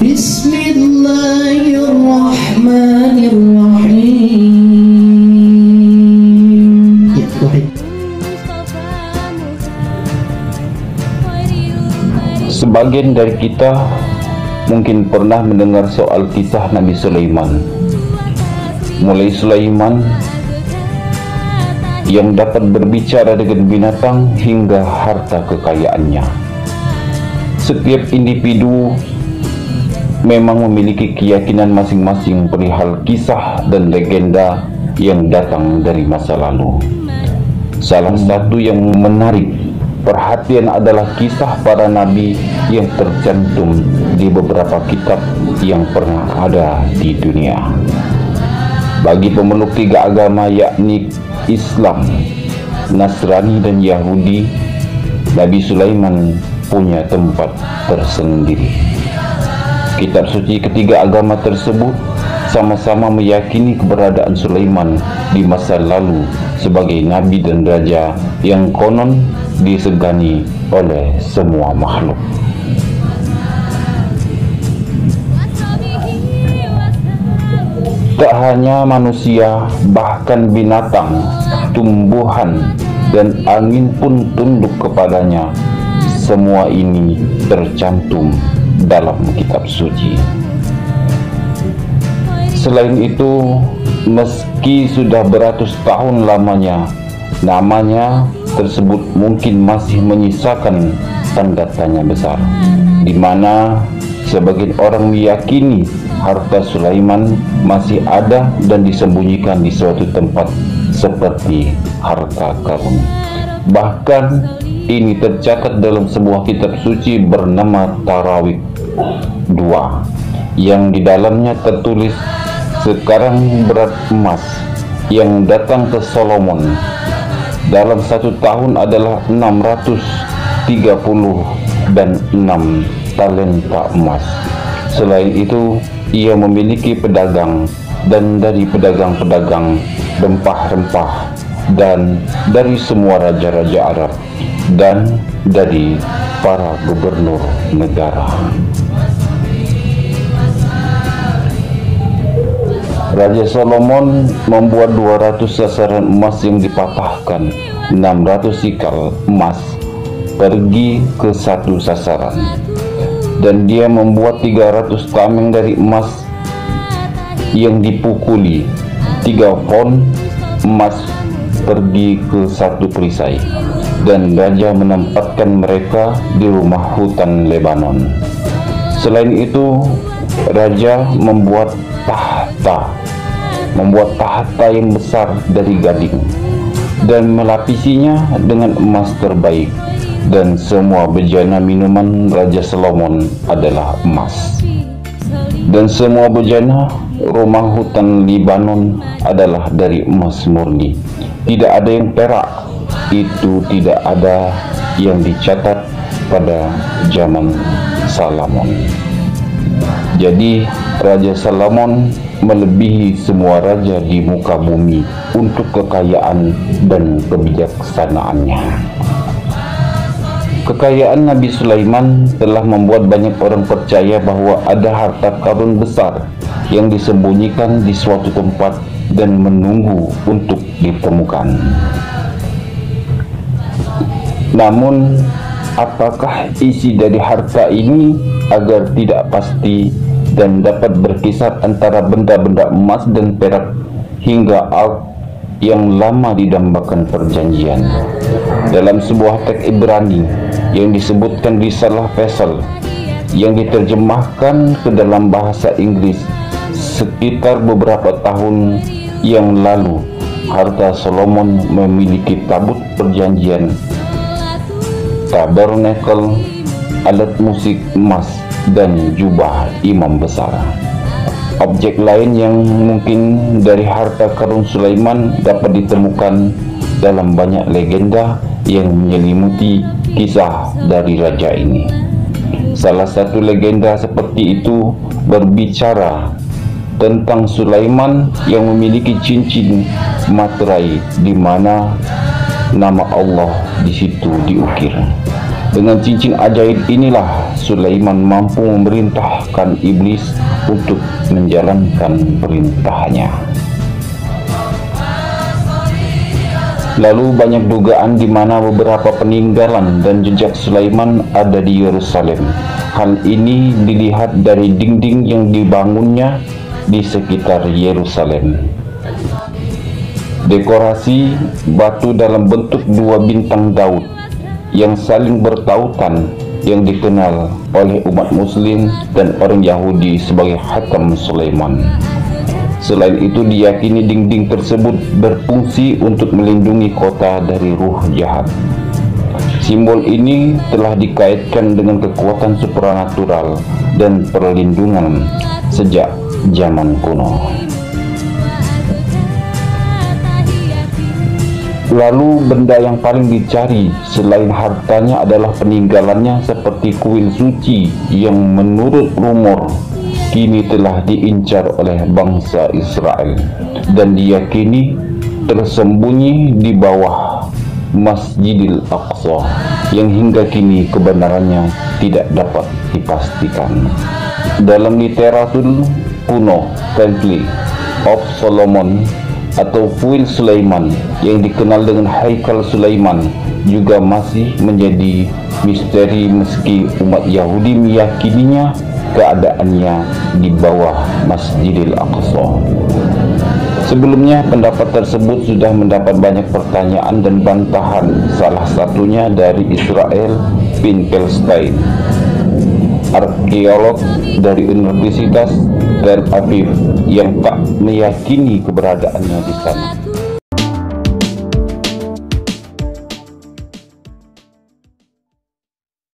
Bismillahirrahmanirrahim. Ya, sebagian dari kita mungkin pernah mendengar soal kisah Nabi Sulaiman. Mulai Sulaiman yang dapat berbicara dengan binatang hingga harta kekayaannya. Setiap individu memang memiliki keyakinan masing-masing perihal kisah dan legenda yang datang dari masa lalu. Salah satu yang menarik perhatian adalah kisah para nabi yang tercantum di beberapa kitab yang pernah ada di dunia. Bagi pemeluk tiga agama yakni Islam, Nasrani dan Yahudi, Nabi Sulaiman punya tempat tersendiri. Kitab suci ketiga agama tersebut sama-sama meyakini keberadaan Sulaiman di masa lalu sebagai nabi dan raja yang konon disegani oleh semua makhluk. Tak hanya manusia, bahkan binatang, tumbuhan, dan angin pun tunduk kepadanya. Semua ini tercantum dalam kitab suci. Selain itu, meski sudah beratus tahun lamanya, namanya tersebut mungkin masih menyisakan tanda tanya besar, di mana sebagian orang meyakini harta Sulaiman masih ada dan disembunyikan di suatu tempat seperti harta karun. Bahkan ini tercatat dalam sebuah kitab suci bernama Tarawik 2 yang di dalamnya tertulis, sekarang berat emas yang datang ke Solomon dalam satu tahun adalah 636 talenta emas. Selain itu, ia memiliki pedagang, dan dari pedagang-pedagang rempah-rempah, dan dari semua raja-raja Arab, dan dari para gubernur negara. Raja Solomon membuat 200 sasaran emas yang dipatahkan 600 sikal emas pergi ke satu sasaran, dan dia membuat 300 tameng dari emas yang dipukuli 3 pon emas pergi ke satu perisai, dan raja menempatkan mereka di rumah hutan Lebanon. Selain itu, raja membuat tahta yang besar dari gading dan melapisinya dengan emas terbaik, dan semua bejana minuman Raja Solomon adalah emas, dan semua bejana rumah hutan Lebanon adalah dari emas murni. Tidak ada yang perak, itu tidak ada yang dicatat pada zaman Solomon. Jadi Raja Solomon melebihi semua raja di muka bumi untuk kekayaan dan kebijaksanaannya. Kekayaan Nabi Sulaiman telah membuat banyak orang percaya bahwa ada harta karun besar yang disembunyikan di suatu tempat dan menunggu untuk ditemukan. Namun, apakah isi dari harta ini agar tidak pasti dan dapat berkisar antara benda-benda emas dan perak hingga Ark yang lama didambakan perjanjian. Dalam sebuah teks Ibrani yang disebutkan Risalah Faisal yang diterjemahkan ke dalam bahasa Inggris sekitar beberapa tahun yang lalu, harta Solomon memiliki tabut perjanjian, tabernakel, alat musik emas, dan jubah imam besar. Objek lain yang mungkin dari harta karun Sulaiman dapat ditemukan dalam banyak legenda yang menyelimuti kisah dari raja ini. Salah satu legenda seperti itu berbicara tentang Sulaiman yang memiliki cincin materai di mana nama Allah di situ diukir. Dengan cincin ajaib inilah Sulaiman mampu memerintahkan iblis untuk menjalankan perintahnya. Lalu banyak dugaan di mana beberapa peninggalan dan jejak Sulaiman ada di Yerusalem. Hal ini dilihat dari dinding yang dibangunnya di sekitar Yerusalem. Dekorasi batu dalam bentuk dua bintang Daud yang saling bertautan yang dikenal oleh umat Muslim dan orang Yahudi sebagai Khatam Sulaiman. Selain itu, diyakini dinding tersebut berfungsi untuk melindungi kota dari ruh jahat. Simbol ini telah dikaitkan dengan kekuatan supranatural dan perlindungan sejak zaman kuno. Lalu benda yang paling dicari selain hartanya adalah peninggalannya seperti kuil suci yang menurut rumor kini telah diincar oleh bangsa Israel dan diyakini tersembunyi di bawah Masjidil Aqsa yang hingga kini kebenarannya tidak dapat dipastikan. Dalam literatur kuno, Temple of Solomon atau kuil Sulaiman yang dikenal dengan Haikal Sulaiman juga masih menjadi misteri meski umat Yahudi meyakininya keadaannya di bawah Masjidil Aqsa. Sebelumnya pendapat tersebut sudah mendapat banyak pertanyaan dan bantahan, salah satunya dari Israel Finkelstein, arkeolog dari Universitas Tel Aviv yang tak meyakini keberadaannya di sana.